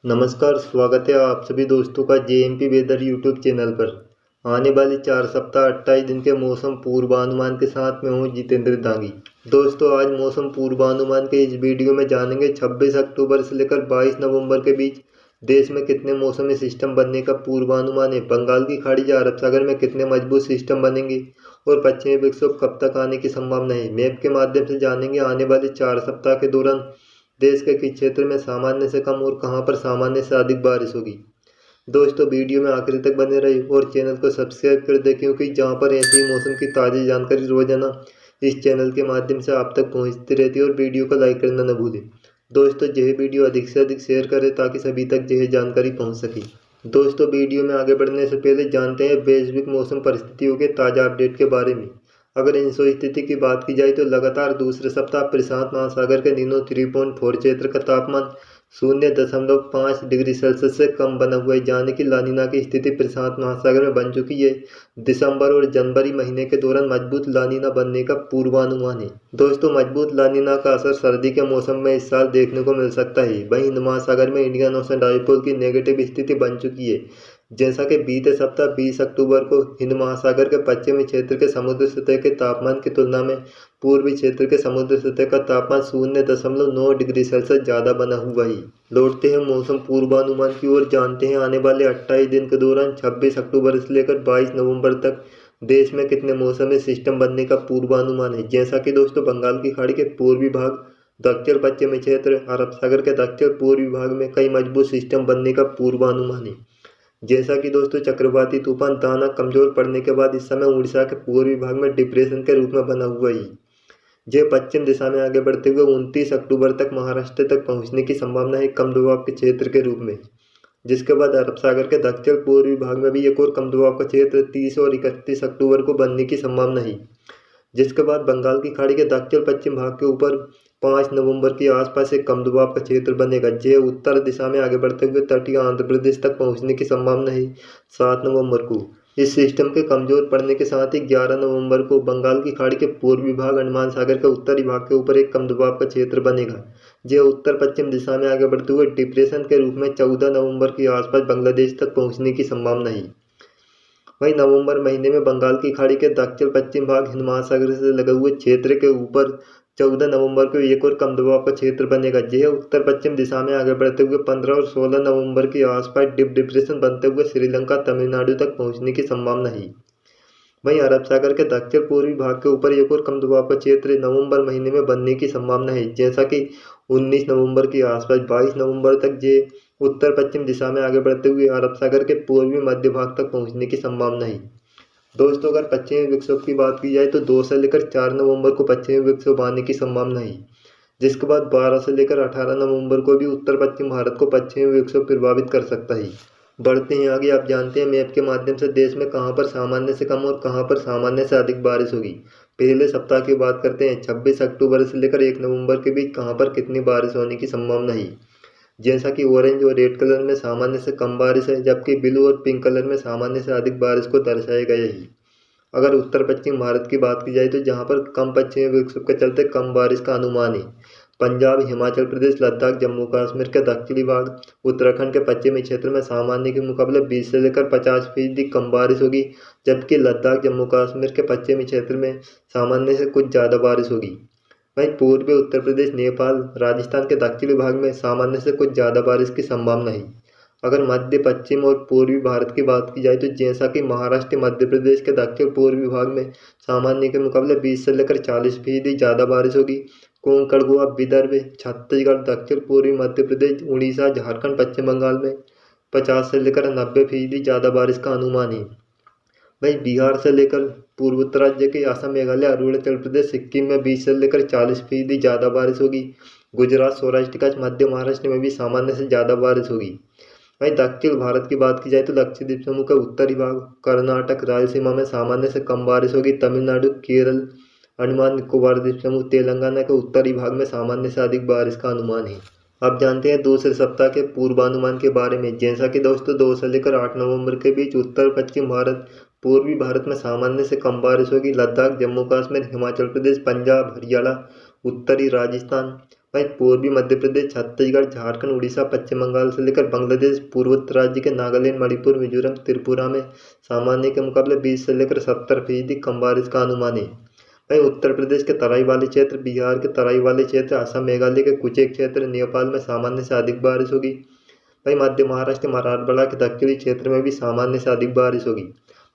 नमस्कार, स्वागत है आप सभी दोस्तों का जेएमपी वेदर यूट्यूब चैनल पर। आने वाले 4 सप्ताह 28 दिन के मौसम पूर्वानुमान के साथ मैं हूं जितेंद्र दांगी। दोस्तों, आज मौसम पूर्वानुमान के इस वीडियो में जानेंगे 26 अक्टूबर से लेकर 22 नवंबर के बीच देश में कितने मौसमी सिस्टम बनने का पूर्वानुमान है, बंगाल की खाड़ी या अरब सागर में कितने मजबूत सिस्टम बनेंगे और पश्चिमी विक्षोभ कब तक आने की संभावना है। मैप के माध्यम से जानेंगे आने वाले 4 सप्ताह के दौरान देश के किस क्षेत्र में सामान्य से कम और कहां पर सामान्य से अधिक बारिश होगी। दोस्तों, वीडियो में आखिर तक बने रहिए और चैनल को सब्सक्राइब कर दें, क्योंकि जहां पर ऐसे ही मौसम की ताज़ी जानकारी रोजाना इस चैनल के माध्यम से आप तक पहुंचती रहती है। और वीडियो को लाइक करना न भूलें। दोस्तों, यह वीडियो अधिक से अधिक शेयर करें ताकि सभी तक यह जानकारी पहुँच सके। दोस्तों, वीडियो में आगे बढ़ने से पहले जानते हैं वैश्विक मौसम परिस्थितियों के ताज़ा अपडेट के बारे में। अगर इन स्थिति की बात की जाए तो लगातार दूसरे सप्ताह प्रशांत महासागर के निनो 3.4 क्षेत्र का तापमान 0.5 डिग्री सेल्सियस से कम बना हुआ है, यानी कि लानिना की स्थिति प्रशांत महासागर में बन चुकी है। दिसंबर और जनवरी महीने के दौरान मजबूत लानिना बनने का पूर्वानुमान है। दोस्तों, मजबूत लानिना का असर सर्दी के मौसम में इस साल देखने को मिल सकता है। वहीं हिंद महासागर में इंडियन ओशन डाइपोल की नेगेटिव स्थिति बन चुकी है। जैसा कि बीते सप्ताह 20 अक्टूबर को हिंद महासागर के पश्चिमी क्षेत्र के समुद्र सतह के तापमान की तुलना में पूर्वी क्षेत्र के समुद्र सतह का तापमान 0.9 डिग्री सेल्सियस ज़्यादा बना हुआ है। लौटते हैं मौसम पूर्वानुमान की ओर, जानते हैं आने वाले 28 दिन के दौरान 26 अक्टूबर से लेकर 22 नवंबर तक देश में कितने मौसमी सिस्टम बनने का पूर्वानुमान है। जैसा कि दोस्तों, बंगाल की खाड़ी के पूर्वी भाग, दक्षिण पश्चिमी क्षेत्र, अरब सागर के दक्षिण पूर्वी भाग में कई मजबूत सिस्टम बनने का पूर्वानुमान है। जैसा कि दोस्तों, चक्रवाती तूफान दाना कमजोर पड़ने के बाद इस समय उड़ीसा के पूर्वी भाग में डिप्रेशन के रूप में बना हुआ है। यह पश्चिम दिशा में आगे बढ़ते हुए 29 अक्टूबर तक महाराष्ट्र तक पहुंचने की संभावना है कम दबाव के क्षेत्र के रूप में, जिसके बाद अरब सागर के दक्षिण पूर्वी भाग में भी एक और कम दबाव का क्षेत्र 30 और 31 अक्टूबर को बनने की संभावना है, जिसके बाद बंगाल की खाड़ी के दक्षिण पश्चिम भाग के ऊपर 5 नवंबर के आसपास एक कम दबाव का क्षेत्र बनेगा। यह उत्तर दिशा में आगे बढ़ते हुए तटीय आंध्र प्रदेश तक पहुंचने की संभावना है 7 नवंबर को। इस सिस्टम के कमजोर पड़ने के साथ ही 11 नवंबर को बंगाल की खाड़ी के पूर्वी भाग, अंडमान सागर के उत्तरी भाग के ऊपर एक कम दबाव का क्षेत्र बनेगा। यह उत्तर पश्चिम दिशा में आगे बढ़ते हुए डिप्रेशन के रूप में 14 नवंबर के आसपास बांग्लादेश तक पहुंचने की संभावना है। वहीं नवंबर महीने में बंगाल की खाड़ी के दक्षिण पश्चिम भाग, हिंद महासागर से लगे हुए क्षेत्र के ऊपर 14 नवंबर को एक और कम दबाव का क्षेत्र बनेगा। यह उत्तर पश्चिम दिशा में आगे बढ़ते हुए 15 और 16 नवंबर के आसपास डिप्रेशन बनते हुए श्रीलंका, तमिलनाडु तक पहुंचने की संभावना है। वहीं अरब सागर के दक्षिण पूर्वी भाग के ऊपर एक और कम दबाव का क्षेत्र नवंबर महीने में बनने की संभावना है, जैसा कि 19 नवंबर के आसपास। 22 नवंबर तक ये उत्तर पश्चिम दिशा में आगे बढ़ते हुए अरब सागर के पूर्वी मध्य भाग तक पहुंचने की संभावना है। दोस्तों, अगर पश्चिमी विक्षोभ की बात की जाए तो 2 से लेकर 4 नवंबर को पश्चिमी विक्षोभ आने की संभावना है, जिसके बाद 12 से लेकर 18 नवंबर को भी उत्तर पश्चिम भारत को पश्चिमी विक्षोभ प्रभावित कर सकता है। बढ़ते हैं आगे। आप जानते हैं मैप के माध्यम से देश में कहां पर सामान्य से कम और कहां पर सामान्य से अधिक बारिश होगी। पहले सप्ताह की बात करते हैं। 26 अक्टूबर से लेकर 1 नवंबर के बीच कहां पर कितनी बारिश होने की संभावना है। जैसा कि ऑरेंज और रेड कलर में सामान्य से कम बारिश है, जबकि ब्लू और पिंक कलर में सामान्य से अधिक बारिश को दर्शाया गया है। अगर उत्तर पश्चिम भारत की बात की जाए तो जहां पर कम पश्चिमी विक्षोभ के चलते कम बारिश का अनुमान है। पंजाब, हिमाचल प्रदेश, लद्दाख, जम्मू कश्मीर के दक्षिणी भाग, उत्तराखंड के पश्चिमी क्षेत्र में सामान्य के मुकाबले 20 से लेकर 50% कम बारिश होगी, जबकि लद्दाख, जम्मू कश्मीर के पश्चिमी क्षेत्र में सामान्य से कुछ ज़्यादा बारिश होगी। वहीं पूर्वी उत्तर प्रदेश, नेपाल, राजस्थान के दक्षिणी भाग में सामान्य से कुछ ज़्यादा बारिश की संभावना है। अगर मध्य, पश्चिम और पूर्वी भारत की बात की जाए तो जैसा कि महाराष्ट्र, मध्य प्रदेश के दक्षिण पूर्वी भाग में सामान्य के मुकाबले 20 से लेकर 40% ज़्यादा बारिश होगी। कोंकण, गोवा, विदर्भ, छत्तीसगढ़, दक्षिण पूर्वी मध्य प्रदेश, उड़ीसा, झारखंड, पश्चिम बंगाल में 50 से लेकर 90% ज़्यादा बारिश का अनुमान है। वहीं बिहार से लेकर पूर्वोत्तर राज्य के असम, मेघालय, अरुणाचल प्रदेश, सिक्किम में 20 से लेकर 40% ज़्यादा बारिश होगी। गुजरात, सौराष्ट्र, कच्छ, मध्य महाराष्ट्र में भी सामान्य से ज़्यादा बारिश होगी। वहीं दक्षिण भारत की बात की जाए तो लक्षद्वीप समूह का उत्तरी भाग, कर्नाटक, रायलसीमा में सामान्य से कम बारिश होगी। तमिलनाडु, केरल, अंडमान निकोबार द्वीप समूह, तेलंगाना के उत्तरी भाग में सामान्य से अधिक बारिश का अनुमान है। अब जानते हैं दूसरे सप्ताह के पूर्वानुमान के बारे में। जैसा कि दोस्तों, 2 से लेकर 8 नवंबर के बीच उत्तर पश्चिम भारत, पूर्वी भारत में सामान्य से कम बारिश होगी। लद्दाख, जम्मू कश्मीर, हिमाचल प्रदेश, पंजाब, हरियाणा, उत्तरी राजस्थान, वहीं पूर्वी मध्य प्रदेश, छत्तीसगढ़, झारखंड, उड़ीसा, पश्चिम बंगाल से लेकर बांग्लादेश, पूर्वोत्तर राज्य के नागालैंड, मणिपुर, मिजोरम, त्रिपुरा में सामान्य के मुकाबले 20 से लेकर 70% कम बारिश का अनुमान है। वहीं उत्तर प्रदेश के तराई वाले क्षेत्र, बिहार के तराई वाले क्षेत्र, असम, मेघालय के कुछ एक क्षेत्र, नेपाल में सामान्य से अधिक बारिश होगी। वहीं मध्य महाराष्ट्र, मराठवाड़ा के दक्षिणी क्षेत्र में भी सामान्य से अधिक बारिश होगी।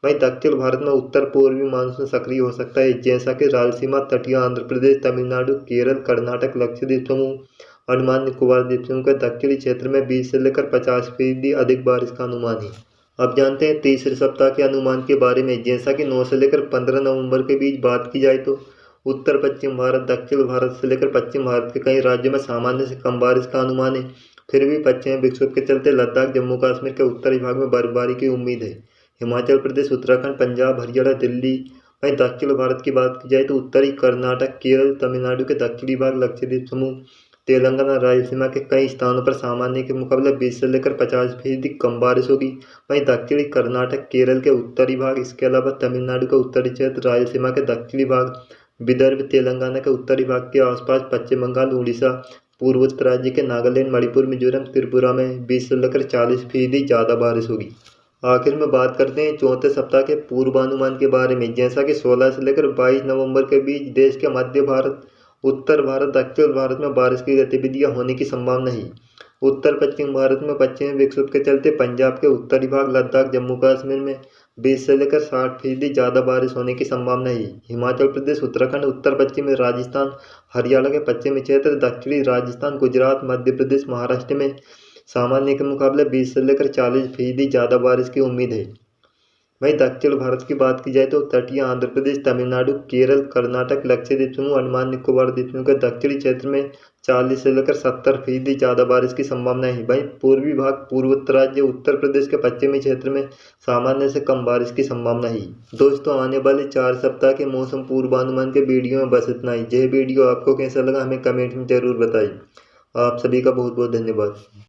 वहीं दक्षिण भारत में उत्तर पूर्वी मानसून सक्रिय हो सकता है, जैसा कि रायलसीमा, तटीय आंध्र प्रदेश, तमिलनाडु, केरल, कर्नाटक, लक्षद्वीप समूह, अंडमान निकोबार द्वीप समूह के दक्षिणी क्षेत्र में 20 से लेकर 50% अधिक बारिश का अनुमान है। अब जानते हैं तीसरे सप्ताह के अनुमान के बारे में। जैसा कि 9 से लेकर 15 नवंबर के बीच बात की जाए तो उत्तर पश्चिम भारत, दक्षिण भारत से लेकर पश्चिम भारत के कई राज्यों में सामान्य से कम बारिश का अनुमान है। फिर भी पश्चिमी विक्षोभ के चलते लद्दाख, जम्मू कश्मीर के उत्तरी भाग में बर्फबारी की उम्मीद है। हिमाचल प्रदेश, उत्तराखंड, पंजाब, हरियाणा, दिल्ली। वहीं दक्षिण भारत की बात की जाए तो उत्तरी कर्नाटक, केरल, तमिलनाडु के दक्षिणी भाग, लक्षद्वीप समूह, तेलंगाना, रायलसीमा के कई स्थानों पर सामान्य के मुकाबले 20 से लेकर 50% कम बारिश होगी। वहीं दक्षिणी कर्नाटक, केरल के उत्तरी भाग, इसके अलावा तमिलनाडु का उत्तरी क्षेत्र, रायलसीमा के दक्षिणी भाग, विदर्भ, तेलंगाना के उत्तरी भाग के आसपास, पश्चिम बंगाल, उड़ीसा, पूर्वोत्तर राज्य के नागालैंड, मणिपुर, मिजोरम, त्रिपुरा में 20 से लेकर 40% ज़्यादा बारिश होगी। आखिर में बात करते हैं चौथे सप्ताह के पूर्वानुमान के बारे में। जैसा कि 16 से लेकर 22 नवंबर के बीच देश के मध्य भारत, उत्तर भारत, दक्षिण भारत में बारिश की गतिविधियां होने की संभावना है। उत्तर पश्चिम भारत में पश्चिमी विक्षोभ के चलते पंजाब के उत्तरी भाग, लद्दाख, जम्मू कश्मीर में 20 से लेकर 60% ज़्यादा बारिश होने की संभावना है। हिमाचल प्रदेश, उत्तराखंड, उत्तर पश्चिमी राजस्थान, हरियाणा के पश्चिमी क्षेत्र, दक्षिणी राजस्थान, गुजरात, मध्य प्रदेश, महाराष्ट्र में सामान्य के मुकाबले 20 से लेकर 40% ज़्यादा बारिश की उम्मीद है। वहीं दक्षिण भारत की बात की जाए तो तटीय आंध्र प्रदेश, तमिलनाडु, केरल, कर्नाटक, लक्षद्वीप समूह, अंडमान निकोबार द्वीप समूह के दक्षिणी क्षेत्र में 40 से लेकर 70% ज़्यादा बारिश की संभावना है। वहीं पूर्वी भाग, पूर्वोत्तर राज्य, उत्तर प्रदेश के पश्चिमी क्षेत्र में सामान्य से कम बारिश की संभावना है। दोस्तों, आने वाले 4 सप्ताह के मौसम पूर्वानुमान के वीडियो में बस इतना ही। यह वीडियो आपको कैसा लगा हमें कमेंट में जरूर बताइए। आप सभी का बहुत बहुत धन्यवाद।